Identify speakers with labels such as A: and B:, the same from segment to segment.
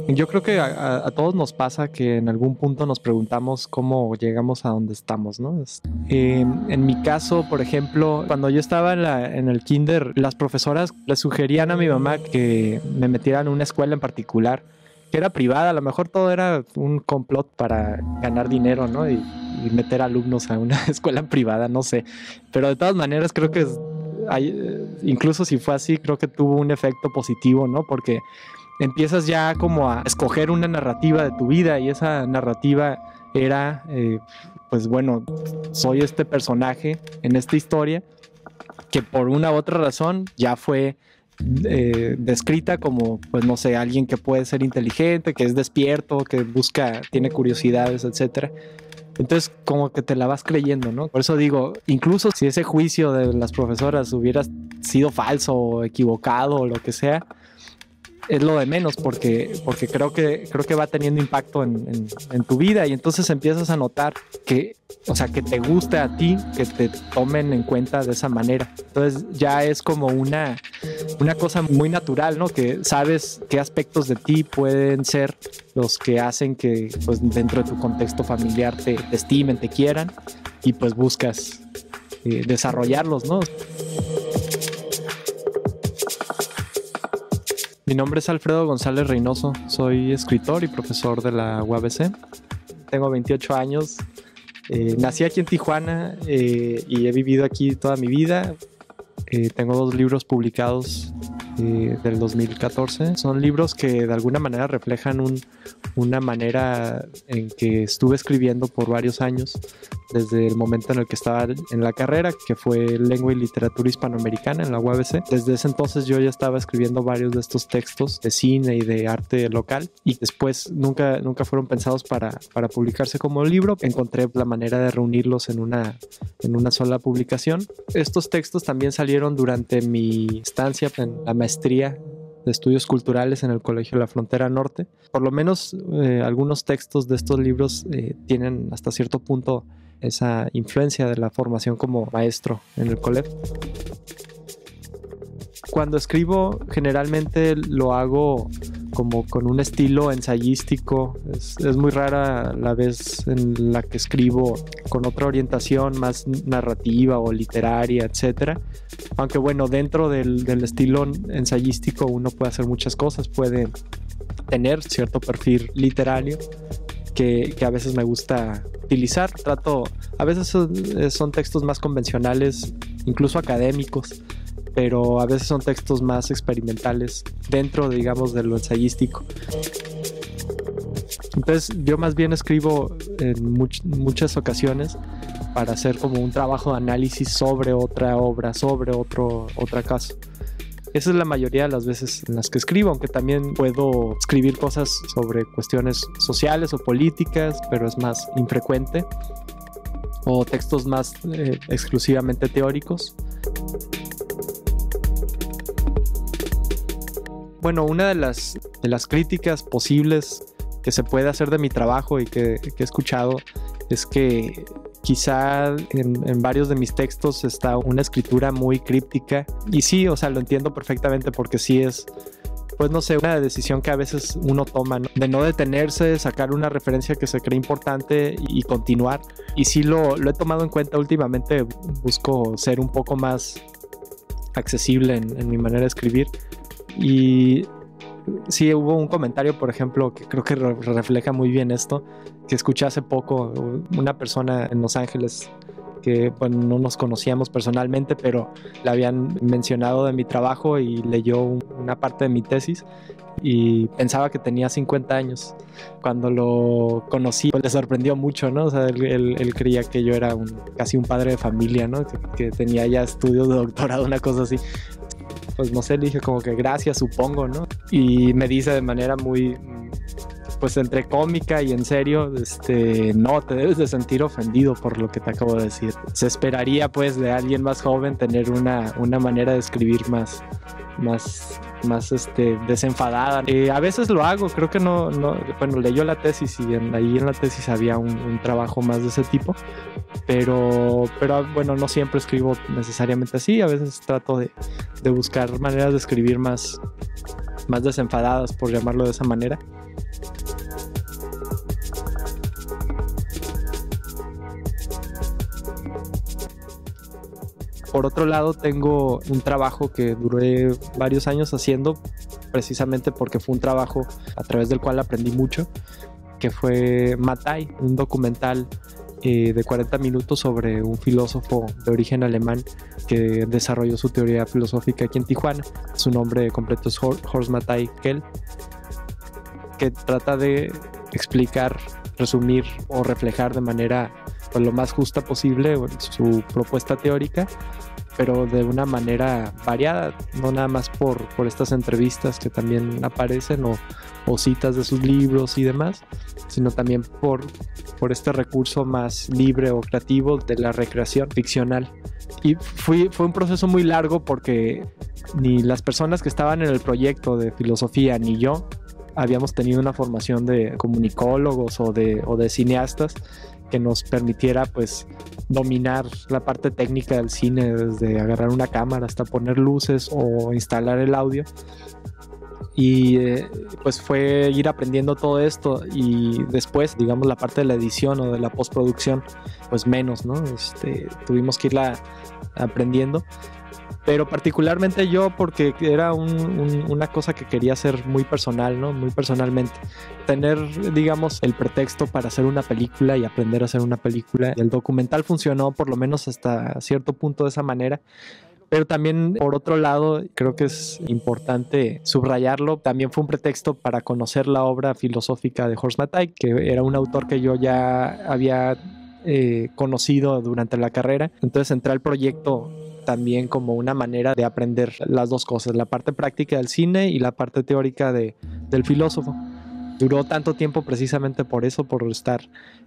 A: Yo creo que a todos nos pasa que en algún punto nos preguntamos cómo llegamos a donde estamos, ¿no? En mi caso, por ejemplo, cuando yo estaba en el kinder, las profesoras le sugerían a mi mamá que me metiera en una escuela en particular, que era privada. A lo mejor todo era un complot para ganar dinero, ¿no? Y meter alumnos a una escuela privada, no sé. Pero de todas maneras creo que incluso si fue así, creo que tuvo un efecto positivo, ¿no? Porque empiezas ya como a escoger una narrativa de tu vida, y esa narrativa era, pues bueno, soy este personaje en esta historia que por una u otra razón ya fue descrita como, pues no sé, alguien que puede ser inteligente, que es despierto, que busca, tiene curiosidades, etcétera. Entonces como que te la vas creyendo, ¿no? Por eso digo, incluso si ese juicio de las profesoras hubiera sido falso o equivocado o lo que sea, es lo de menos, porque creo que va teniendo impacto en tu vida, y entonces empiezas a notar que, o sea, que te guste a ti, que te tomen en cuenta de esa manera. Entonces ya es como una cosa muy natural, ¿no? Que sabes qué aspectos de ti pueden ser los que hacen que, pues, dentro de tu contexto familiar te estimen, te quieran, y pues buscas desarrollarlos, ¿no? Mi nombre es Alfredo González Reynoso, soy escritor y profesor de la UABC. Tengo 28 años, nací aquí en Tijuana y he vivido aquí toda mi vida. Tengo 2 libros publicados del 2014. Son libros que de alguna manera reflejan una manera en que estuve escribiendo por varios años, desde el momento en el que estaba en la carrera, que fue Lengua y Literatura Hispanoamericana en la UABC. Desde ese entonces yo ya estaba escribiendo varios de estos textos de cine y de arte local, y después nunca fueron pensados para publicarse como libro. Encontré la manera de reunirlos en una sola publicación. Estos textos también salieron durante mi estancia en la maestría de Estudios Culturales en el Colegio de la Frontera Norte. Por lo menos algunos textos de estos libros tienen hasta cierto punto esa influencia de la formación como maestro en el colegio. Cuando escribo, generalmente lo hago como con un estilo ensayístico. Es muy rara la vez en la que escribo con otra orientación más narrativa o literaria, etcétera. Aunque bueno, dentro del estilo ensayístico uno puede hacer muchas cosas. Puede tener cierto perfil literario que a veces me gusta utilizar. A veces son textos más convencionales, incluso académicos, pero a veces son textos más experimentales dentro, digamos, de lo ensayístico. Entonces yo más bien escribo en muchas ocasiones para hacer como un trabajo de análisis sobre otra obra, sobre otra caso. Esa es la mayoría de las veces en las que escribo, aunque también puedo escribir cosas sobre cuestiones sociales o políticas, pero es más infrecuente, o textos más exclusivamente teóricos. Bueno, una de las críticas posibles que se puede hacer de mi trabajo y que he escuchado es que quizá en varios de mis textos está una escritura muy críptica. Y sí, o sea, lo entiendo perfectamente, porque sí es, pues no sé, una decisión que a veces uno toma, ¿no? De no detenerse, sacar una referencia que se cree importante y continuar. Y sí lo he tomado en cuenta últimamente. Busco ser un poco más accesible en mi manera de escribir. Y sí, hubo un comentario, por ejemplo, que creo que refleja muy bien esto, que escuché hace poco. Una persona en Los Ángeles que, bueno, no nos conocíamos personalmente, pero le habían mencionado de mi trabajo y leyó una parte de mi tesis y pensaba que tenía 50 años. Cuando lo conocí, pues le sorprendió mucho, ¿no? O sea, él creía que yo era casi un padre de familia, ¿no? Que tenía ya estudios de doctorado, una cosa así. Pues no sé, le dije como que gracias, supongo, ¿no? Y me dice de manera muy, pues entre cómica y en serio, no, te debes de sentir ofendido por lo que te acabo de decir. Se esperaría pues de alguien más joven tener una manera de escribir más desenfadada. A veces lo hago, creo que no, bueno, leyó la tesis y ahí en la tesis había un trabajo más de ese tipo, pero bueno, no siempre escribo necesariamente así. A veces trato de buscar maneras de escribir más más desenfadadas, por llamarlo de esa manera. Por otro lado, tengo un trabajo que duré varios años haciendo, precisamente porque fue un trabajo a través del cual aprendí mucho, que fue Mattei, un documental de 40 minutos sobre un filósofo de origen alemán que desarrolló su teoría filosófica aquí en Tijuana. Su nombre completo es Horst Mattei Kell, que trata de explicar, resumir o reflejar de manera pues, lo más justa posible su propuesta teórica, pero de una manera variada, no nada más por estas entrevistas que también aparecen o citas de sus libros y demás, sino también por este recurso más libre o creativo de la recreación ficcional. Y fue un proceso muy largo porque ni las personas que estaban en el proyecto de filosofía ni yo habíamos tenido una formación de comunicólogos o de cineastas que nos permitiera pues dominar la parte técnica del cine, desde agarrar una cámara hasta poner luces o instalar el audio. Y pues fue ir aprendiendo todo esto, y después, digamos, la parte de la edición o de la postproducción, pues menos, ¿no? Tuvimos que irla aprendiendo. Pero particularmente yo, porque era una cosa que quería hacer muy personal, ¿no? Muy personalmente. Tener, digamos, el pretexto para hacer una película y aprender a hacer una película. Y el documental funcionó por lo menos hasta cierto punto de esa manera. Pero también, por otro lado, creo que es importante subrayarlo, también fue un pretexto para conocer la obra filosófica de Horst Mattei, que era un autor que yo ya había conocido durante la carrera. Entonces entré al proyecto también como una manera de aprender las dos cosas, la parte práctica del cine y la parte teórica del filósofo. Duró tanto tiempo precisamente por eso, por estar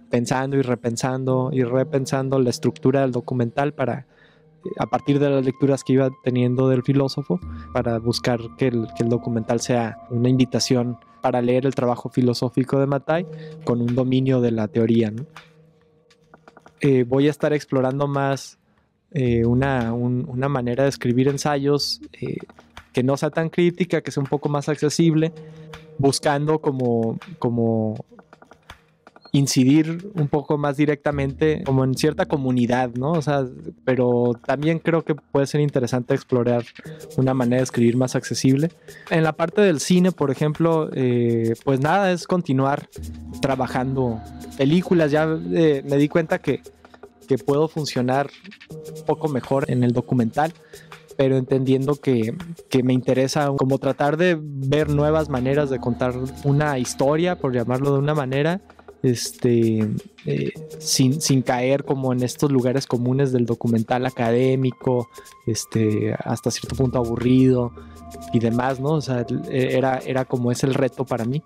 A: pensando y repensando la estructura del documental para, a partir de las lecturas que iba teniendo del filósofo, para buscar que el documental sea una invitación para leer el trabajo filosófico de Mattei con un dominio de la teoría, ¿no? Voy a estar explorando más una manera de escribir ensayos que no sea tan crítica, que sea un poco más accesible, buscando como incidir un poco más directamente como en cierta comunidad, ¿no? O sea, pero también creo que puede ser interesante explorar una manera de escribir más accesible. En la parte del cine, por ejemplo, pues nada, es continuar trabajando películas. Ya me di cuenta que puedo funcionar un poco mejor en el documental, pero entendiendo que me interesa como tratar de ver nuevas maneras de contar una historia, por llamarlo de una manera, sin caer como en estos lugares comunes del documental académico, hasta cierto punto aburrido y demás, ¿no? O sea, era como es el reto para mí.